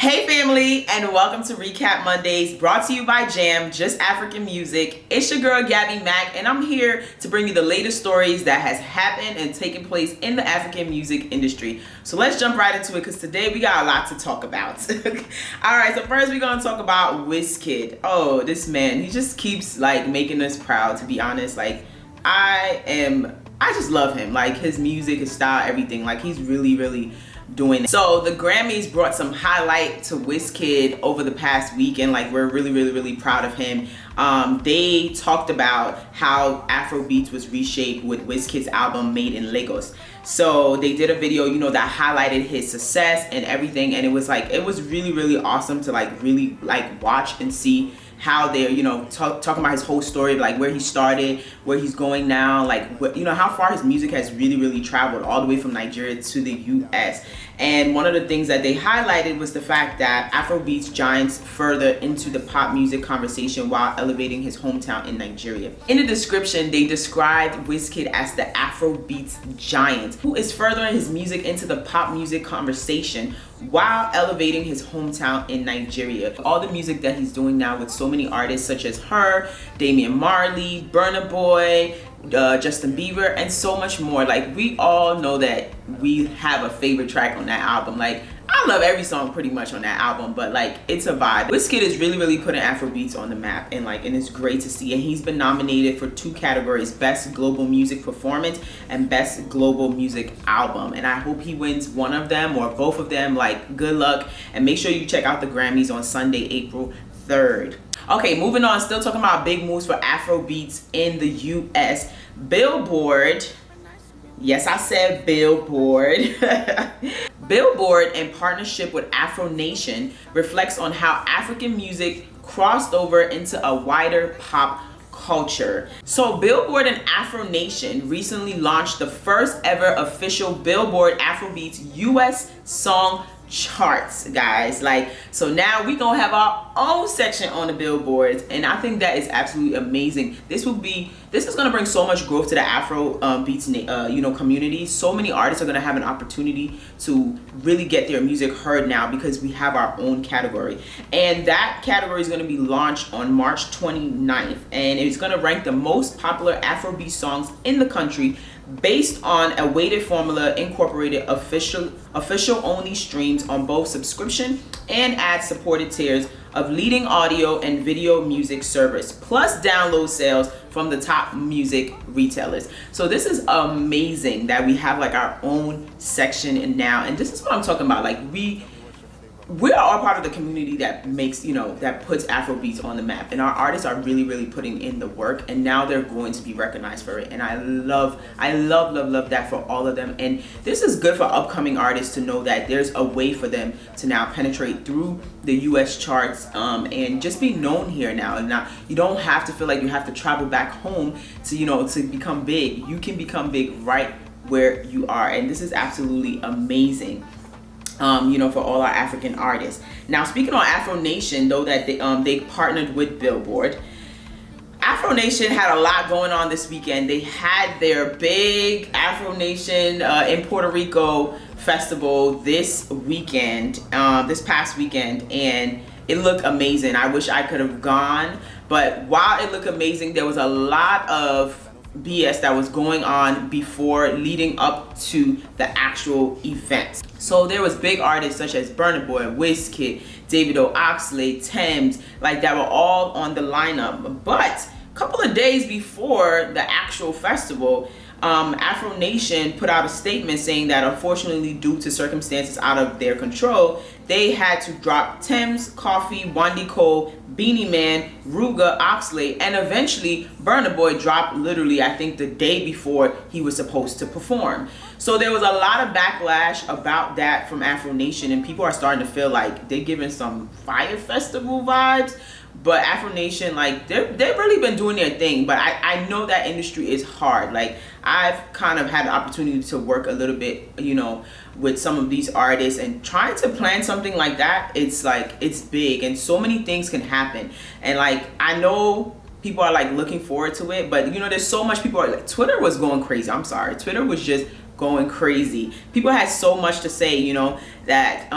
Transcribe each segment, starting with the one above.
Hey family, and welcome to Recap Mondays, brought to you by J.A.M, Just African Music. It's your girl Gabby Mack, and I'm here to bring you the latest stories that has happened and taken place in the African music industry. So let's jump right into it, because today we got a lot to talk about. Alright, so first we're going to talk about Wizkid. Oh, this man, he just keeps like making us proud, to be honest. Like, I just love him. Like, his music, his style, everything. Like, he's really doing it. So the Grammys brought some highlight to Wizkid over the past week, and like, we're really proud of him. They talked about how Afrobeats was reshaped with Wizkid's album Made in Lagos. So they did a video, you know, that highlighted his success and everything, and it was really awesome to really watch and see how they're, you know, talking about his whole story, like where he started, where he's going now, like, you know, how far his music has really traveled all the way from Nigeria to the US. And one of the things that they highlighted was the fact that Afrobeats giants further into the pop music conversation while elevating his hometown in Nigeria. In the description, they described Wizkid as the Afrobeats giant, who is furthering his music into the pop music conversation while elevating his hometown in Nigeria. All the music that he's doing now with so many artists such as her, Damian Marley, Burna Boy, Justin Bieber, and so much more. Like, we all know that we have a favorite track on that album. Like, I love every song pretty much on that album, but like, it's a vibe. Wizkid is really putting Afrobeats on the map, and it's great to see. And he's been nominated for 2 categories: Best Global Music Performance and Best Global Music Album. And I hope he wins one of them or both of them. Like, good luck, and make sure you check out the Grammys on Sunday, April 3rd. Okay, moving on, still talking about big moves for Afrobeats in the US. Billboard, yes, I said Billboard. Billboard, in partnership with Afronation, reflects on how African music crossed over into a wider pop culture. So Billboard and Afronation recently launched the first ever official Billboard Afrobeats US song charts, guys. Like, so now we gonna have our own section on the billboards, and I think that is absolutely amazing. This is gonna bring so much growth to the Afro beats community. So many artists are gonna have an opportunity to really get their music heard now, because we have our own category, and that category is gonna be launched on March 29th, and it's gonna rank the most popular Afrobeat songs in the country based on a weighted formula incorporated official only streams on both subscription and ad supported tiers of leading audio and video music service, plus download sales from the top music retailers. So this is amazing that we have like our own section and now, and this is what I'm talking about. Like, we are all part of the community that makes, you know, that puts Afrobeats on the map, and our artists are really putting in the work, and now they're going to be recognized for it. And I love that for all of them. And this is good for upcoming artists to know that there's a way for them to now penetrate through the US charts, and just be known here now. And now you don't have to feel like you have to travel back home to, you know, to become big. You can become big right where you are, and this is absolutely amazing. You know, for all our African artists. Now, speaking on Afronation, though, that they partnered with Billboard. Afronation had a lot going on this weekend. They had their big Afronation in Puerto Rico festival this past weekend, and it looked amazing. I wish I could have gone, but while it looked amazing, there was a lot of BS that was going on before, leading up to the actual event. So there was big artists such as Burna Boy, Wizkid, Davido, Oxlade, Tems, like, that were all on the lineup. But a couple of days before the actual festival, Afronation put out a statement saying that unfortunately, due to circumstances out of their control, they had to drop Tems, Coffee, Wandi Cole, Beanie Man, Ruga, Oxlade, and eventually Burna Boy dropped literally, I think, the day before he was supposed to perform. So there was a lot of backlash about that from Afronation, and people are starting to feel like they're giving some Fire Festival vibes. But Afronation, like, they've really been doing their thing. But I know that industry is hard. Like, I've kind of had the opportunity to work a little bit, you know, with some of these artists, and trying to plan something like that, it's like, it's big, and so many things can happen. And like, I know people are like looking forward to it, but you know, there's so much people are like, Twitter was going crazy. I'm sorry, Twitter was just going crazy. People had so much to say, you know, that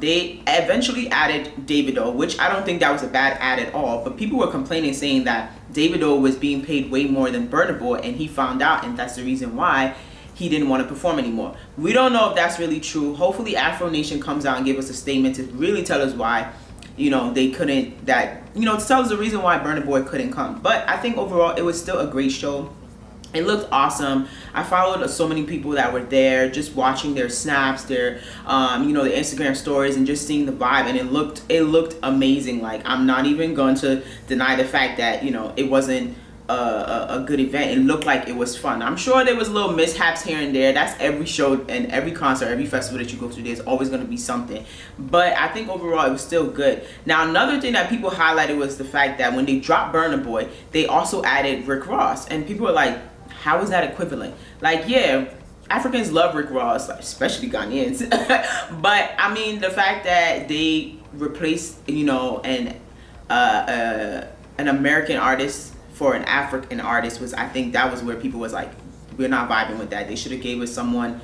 they eventually added Davido, which I don't think that was a bad ad at all, but people were complaining, saying that Davido was being paid way more than Burna Boy, and he found out, and that's the reason why he didn't want to perform anymore. We don't know if that's really true. Hopefully Afronation comes out and give us a statement to really tell us why, you know, they couldn't, that, you know, to tell us the reason why Burna Boy couldn't come. But I think overall it was still a great show. It looked awesome. I followed so many people that were there, just watching their snaps, their you know, the Instagram stories, and just seeing the vibe, and it looked amazing. Like, I'm not even going to deny the fact that, you know, it wasn't a good event. It looked like it was fun. I'm sure there was little mishaps here and there. That's every show and every concert, every festival that you go to. There's always going to be something, but I think overall it was still good. Now, another thing that people highlighted was the fact that when they dropped Burna Boy, they also added Rick Ross, and people were like, how is that equivalent? Like, yeah, Africans love Rick Ross, especially Ghanaians. But I mean, the fact that they replaced, you know, an American artist for an African artist was, I think that was where people was like, we're not vibing with that. They should have gave us someone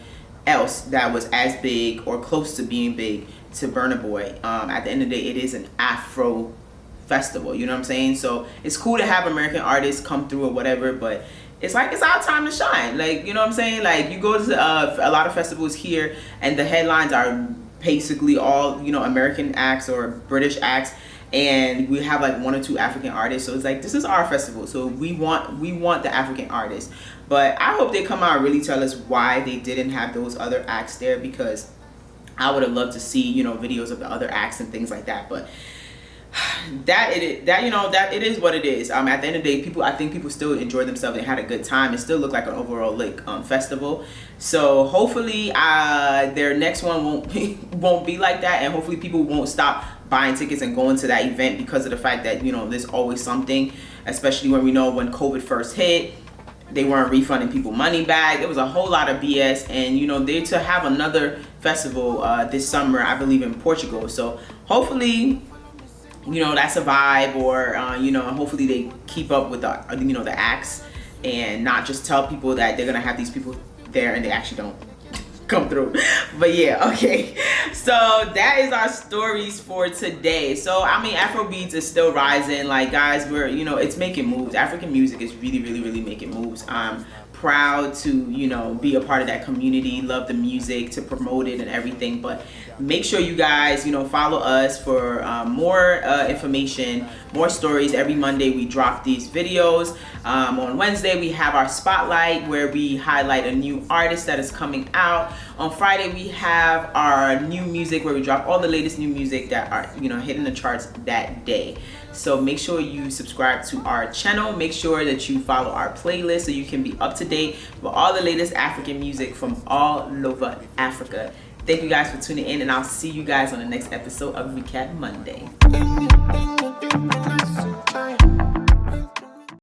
else that was as big or close to being big to Burna Boy. At the end of the day, it is an Afro festival, you know what I'm saying? So it's cool to have American artists come through or whatever, but it's like, it's our time to shine. Like, you know what I'm saying? Like, you go to a lot of festivals here, and the headlines are basically all, you know, American acts or British acts, and we have like 1 or 2 African artists. So it's like, this is our festival, so we want the African artists. But I hope they come out and really tell us why they didn't have those other acts there, because I would have loved to see, you know, videos of the other acts and things like that. But that it is what it is. At the end of the day, I think people still enjoyed themselves and had a good time. It still looked like an overall festival. So hopefully their next one won't be like that, and hopefully people won't stop buying tickets and going to that event because of the fact that, you know, there's always something, especially when we know when COVID first hit, they weren't refunding people money back. There was a whole lot of BS, and, you know, they're to have another festival this summer, I believe, in Portugal. So hopefully, you know, that's a vibe, or you know, hopefully they keep up with the, you know, the acts, and not just tell people that they're gonna have these people there and they actually don't come through. But yeah, okay, so that is our stories for today. So I mean, Afrobeats is still rising. Like, guys, we're, you know, it's making moves. African music is really making moves. I'm proud to, you know, be a part of that community, love the music, to promote it and everything. But make sure you guys, you know, follow us for more information, more stories. Every Monday we drop these videos. On Wednesday we have our spotlight, where we highlight a new artist that is coming out. On Friday we have our new music, where we drop all the latest new music that are, you know, hitting the charts that day. So make sure you subscribe to our channel. Make sure that you follow our playlist so you can be up to date with all the latest African music from all over Africa. Thank you guys for tuning in, and I'll see you guys on the next episode of Recap Monday.